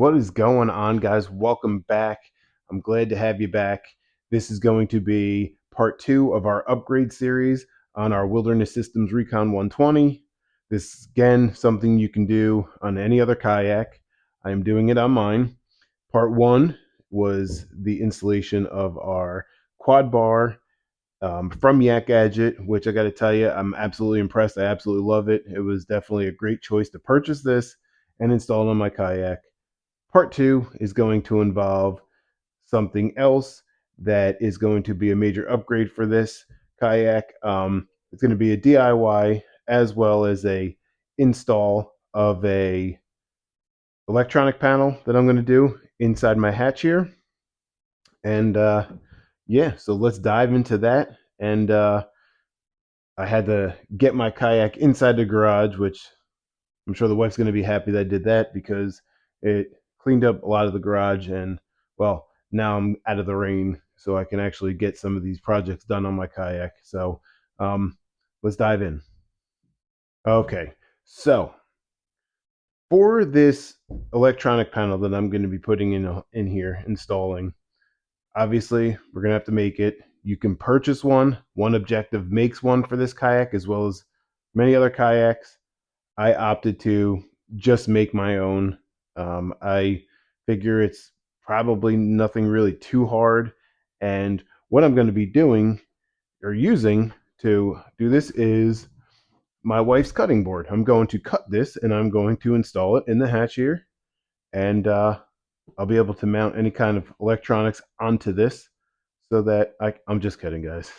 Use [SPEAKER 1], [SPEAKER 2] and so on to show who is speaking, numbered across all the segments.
[SPEAKER 1] What is going on, guys? Welcome back. I'm glad to have you back. This is going to be part two of our upgrade series on our Wilderness Systems Recon 120. This is, again, something you can do on any other kayak. I am doing it on mine. Part one was the installation of our quad bar from Yak Gadget, which I got to tell you, I'm absolutely impressed. I absolutely love it. It was definitely a great choice to purchase this and install it on my kayak. Part two is going to involve something else that is going to be a major upgrade for this kayak. It's going to be a DIY as well as a install of a electronic panel that I'm going to do inside my hatch here. And yeah, so let's dive into that. And I had to get my kayak inside the garage, which I'm sure the wife's going to be happy that I did that because it cleaned up a lot of the garage. And well, now I'm out of the rain, so I can actually get some of these projects done on my kayak. So let's dive in. Okay, so for this electronic panel that I'm going to be putting in here, installing, obviously we're going to have to make it. You can purchase one. One Objective makes one for this kayak as well as many other kayaks. I opted to just make my own. I figure it's probably nothing really too hard. And what I'm going to be doing or using to do this is my wife's cutting board. I'm going to cut this and I'm going to install it in the hatch here. And I'll be able to mount any kind of electronics onto this so that I'm just kidding, guys.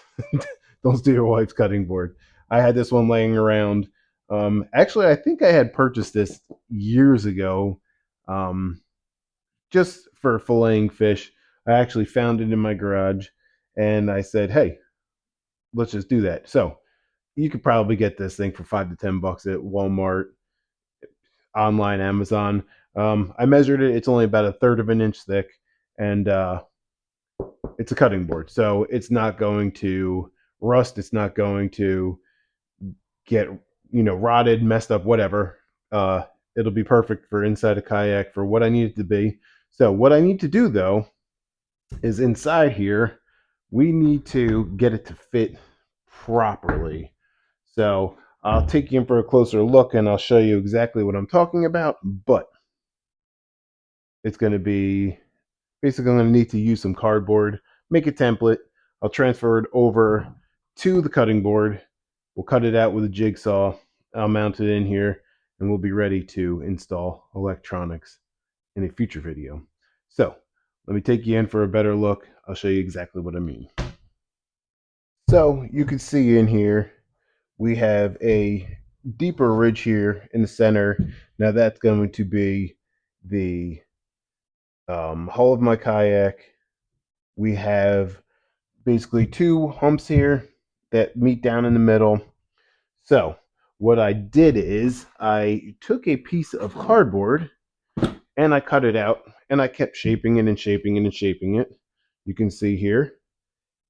[SPEAKER 1] Don't steal your wife's cutting board. I had this one laying around. Actually, I think I had purchased this years ago, just for filleting fish. I actually found it in my garage, and I said, "Hey, let's just do that." So you could probably get this thing for $5 to $10 at Walmart, online, Amazon. I measured it; it's only about a third of an inch thick, and it's a cutting board, so it's not going to rust. It's not going to get rotted, messed up, whatever. It'll be perfect for inside a kayak for what I need it to be. So what I need to do though is inside here we need to get it to fit properly. So I'll take you in for a closer look and I'll show you exactly what I'm talking about. But it's going to be basically, I'm going to need to use some cardboard, make a template. I'll transfer it over to the cutting board. We'll cut it out with a jigsaw. I'll mount it in here and we'll be ready to install electronics in a future video. So let me take you in for a better look. I'll show you exactly what I mean. So you can see in here, we have a deeper ridge here in the center. Now that's going to be the hull of my kayak. We have basically two humps here that meet down in the middle. So what I did is I took a piece of cardboard and I cut it out and I kept shaping it and shaping it and shaping it. You can see here,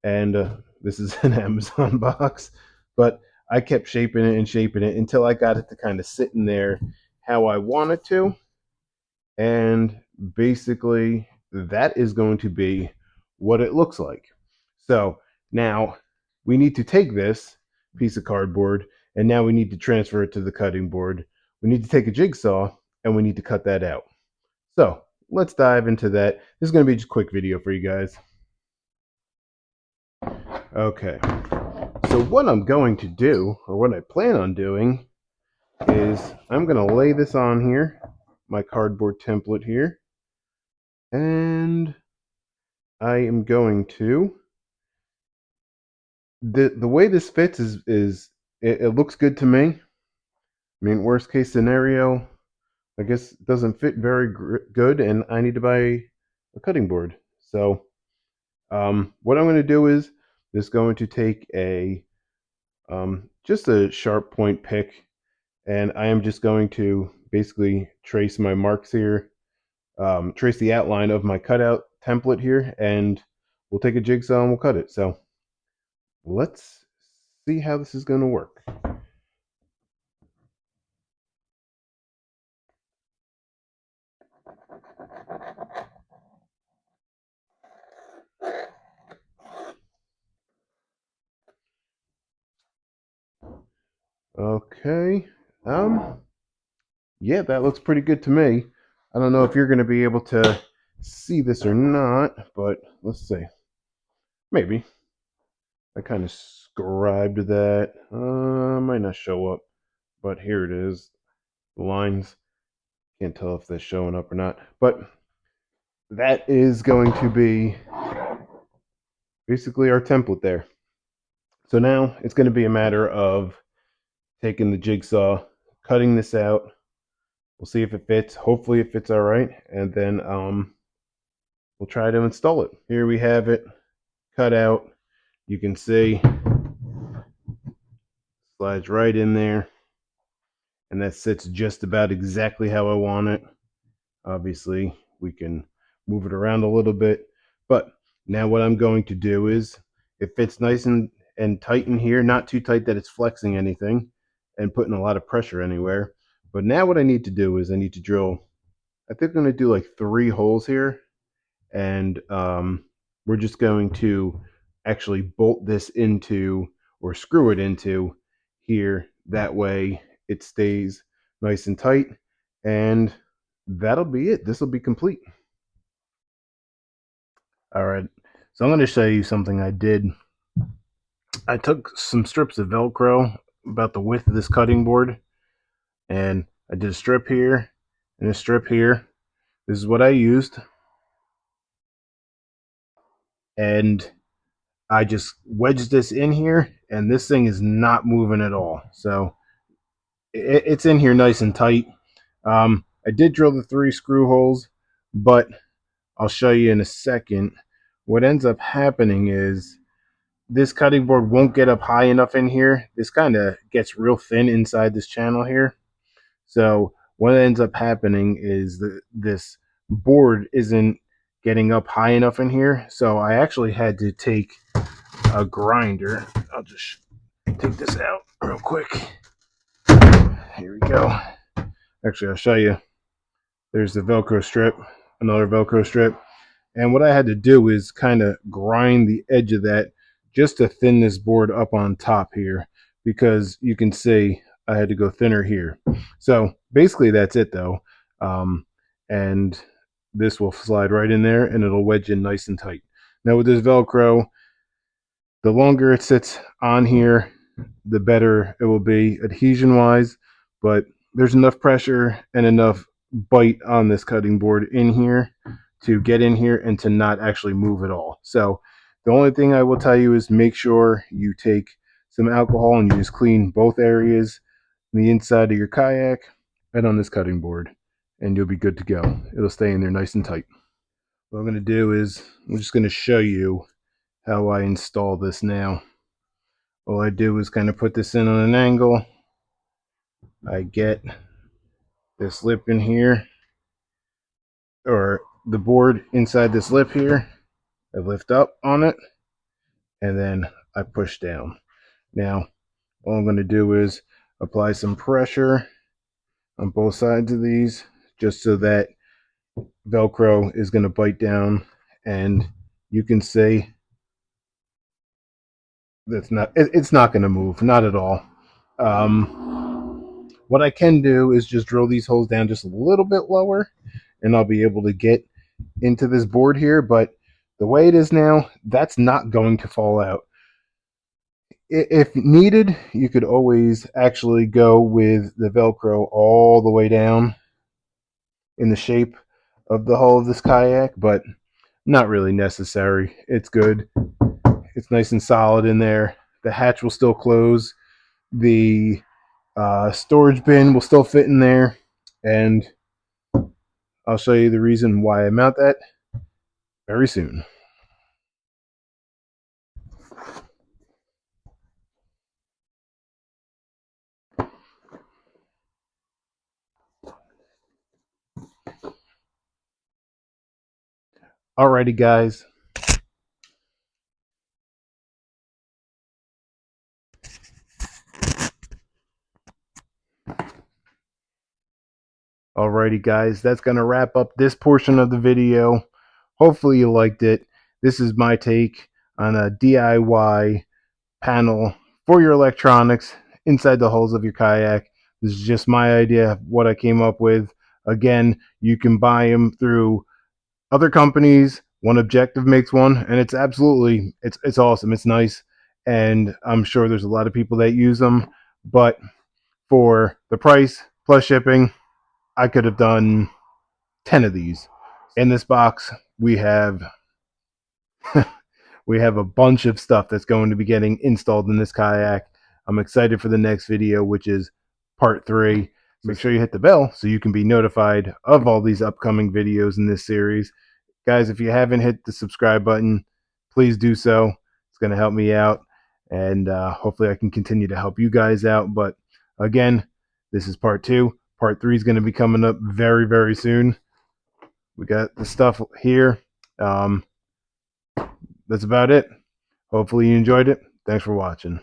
[SPEAKER 1] and this is an Amazon box, but I kept shaping it and shaping it until I got it to kind of sit in there how I want it to. And basically that is going to be what it looks like. So now we need to take this piece of cardboard and now we need to transfer it to the cutting board. We need to take a jigsaw and we need to cut that out. So let's dive into that. This is going to be just a quick video for you guys. Okay, so what I'm going to do, or what I plan on doing, is I'm going to lay this on here, my cardboard template here, and I am going to, the way this fits is it looks good to me. I mean, worst case scenario, I guess it doesn't fit very good and I need to buy a cutting board. So what I'm going to do is just going to take a just a sharp point pick, and I am just going to basically trace my marks here, trace the outline of my cutout template here, and we'll take a jigsaw and we'll cut it. So let's see how this is going to work. Okay. Yeah, that looks pretty good to me. I don't know if you're going to be able to see this or not, but let's see. Maybe. I kind of scribed that. Might not show up, but here it is. The lines. Can't tell if they're showing up or not. But that is going to be basically our template there. So now it's going to be a matter of taking the jigsaw, cutting this out. We'll see if it fits. Hopefully it fits all right. And then we'll try to install it. Here we have it cut out. You can see slides right in there. And that sits just about exactly how I want it. Obviously, we can move it around a little bit. But now what I'm going to do is it fits nice and tight in here, not too tight that it's flexing anything and putting a lot of pressure anywhere. But now what I need to do is I need to drill, I think I'm going to do like 3 holes here. And we're just going to actually bolt this into or screw it into here. That way it stays nice and tight. And that'll be it. This will be complete. All right. So I'm going to show you something I did. I took some strips of Velcro about the width of this cutting board, and I did a strip here and a strip here. This is what I used. And I just wedged this in here, and this thing is not moving at all. So it's in here nice and tight. I did drill the 3 screw holes, but I'll show you in a second. What ends up happening is this cutting board won't get up high enough in here. This kind of gets real thin inside this channel here. So what ends up happening is that this board isn't getting up high enough in here. So I actually had to take a grinder. I'll just take this out real quick. Here we go. Actually, I'll show you. There's the Velcro strip, another Velcro strip. And what I had to do is kind of grind the edge of that just to thin this board up on top here, because you can see I had to go thinner here. So basically that's it though. And this will slide right in there and it'll wedge in nice and tight. Now with this Velcro, the longer it sits on here, the better it will be adhesion wise, but there's enough pressure and enough bite on this cutting board in here to get in here and to not actually move at all. So the only thing I will tell you is make sure you take some alcohol and you just clean both areas, the inside of your kayak and on this cutting board, and you'll be good to go. It'll stay in there nice and tight. What I'm going to do is I'm just going to show you how I install this now. All I do is kind of put this in on an angle. I get this lip in here, or the board inside this lip here. I lift up on it, and then I push down. Now, all I'm going to do is apply some pressure on both sides of these, just so that Velcro is going to bite down, and you can see it's not going to move, not at all. What I can do is just drill these holes down just a little bit lower, and I'll be able to get into this board here. But the way it is now, that's not going to fall out. If needed, you could always actually go with the Velcro all the way down in the shape of the hull of this kayak, but not really necessary. It's good. It's nice and solid in there. The hatch will still close. The storage bin will still fit in there, and I'll show you the reason why I mount that very soon. Alrighty, guys. Alrighty, guys. That's going to wrap up this portion of the video. Hopefully you liked it. This is my take on a DIY panel for your electronics. inside the hulls of your kayak. This is just my idea, what I came up with. Again, you can buy them through other companies. One Objective makes one, and it's absolutely it's awesome. It's nice, and I'm sure there's a lot of people that use them. But for the price plus shipping, I could have done 10 of these. In this box, we have we have a bunch of stuff that's going to be getting installed in this kayak. I'm excited for the next video, which is part 3. Make sure you hit the bell so you can be notified of all these upcoming videos in this series. Guys, if you haven't hit the subscribe button, please do so. It's going to help me out, and hopefully I can continue to help you guys out. But again, this is part 2. Part 3 is going to be coming up very, very soon. We got the stuff here. That's about it. Hopefully you enjoyed it. Thanks for watching.